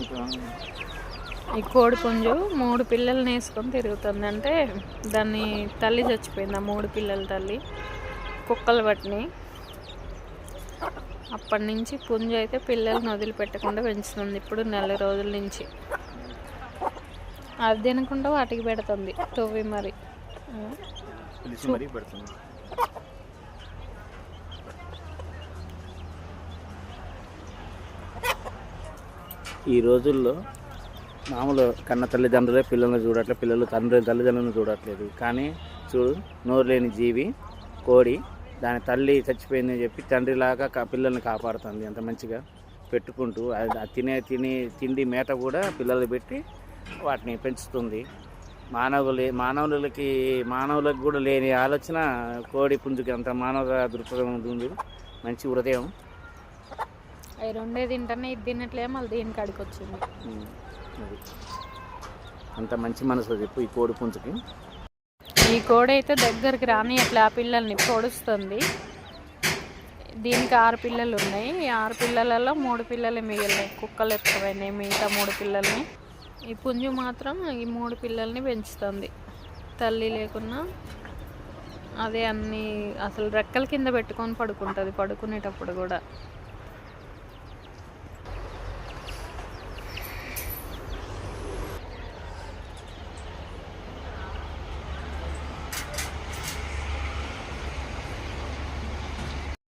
ఇంకా ఈ కోడి పుంజు 3 పిల్లల్ని వేసుకొని తిరుగుతుంది. అంటే దాన్ని తల్లి చచ్చిపోయింది. ఆ 3 పిల్లల తల్లి కుక్కలు పట్టినాయి. అప్పటి నుంచి పుంజు అయితే పిల్లల్ని వదిలిపెట్టకుండా పెంచుతుంది. ఇప్పుడు 4 రోజుల నుంచి అది తినకుండా వాటికి పెడుతుంది తవ్వి మరి. పిలిచి మరీ పెడుతుంది. ఈ రోజుల్లో మామూలు కన్న తల్లిదండ్రులే పిల్లల్ని చూడట్లేదు, పిల్లలు తల్లిదండ్రులను చూడట్లేదు. కానీ చూడు, నోరు లేని జీవి కోడి దాని తల్లి చచ్చిపోయిందని చెప్పి తండ్రిలాగా పిల్లల్ని కాపాడుతుంది. అంత మంచిగా పెట్టుకుంటూ తిండి మేత కూడా పిల్లలు పెట్టి వాటిని పెంచుతుంది. మానవులకు కూడా లేని ఆలోచన కోడి పుంజుకి అంత మానవ దృక్పథం ఉంటుంది. మంచి హృదయం. అవి రెండే తింటానే ఇది తినట్లే, మళ్ళీ దేని కాడికి వచ్చింది. అది అంత మంచి మనసు చెప్పు ఈ కోడి పుంజుకి. ఈ కోడి అయితే దగ్గరికి రాని అట్లా ఆ పిల్లల్ని పొడుస్తుంది. దీనికి 6 పిల్లలు ఉన్నాయి. ఈ 6 పిల్లలలో 3 పిల్లలు మిగిలినాయి. కుక్కలు ఎక్కువైనాయి మిగతా 3 పిల్లల్ని. ఈ పుంజు మాత్రం ఈ 3 పిల్లల్ని పెంచుతుంది. తల్లి లేకున్నా అదే అన్నీ అసలు రెక్కల కింద పెట్టుకొని పడుకుంటుంది పడుకునేటప్పుడు కూడా.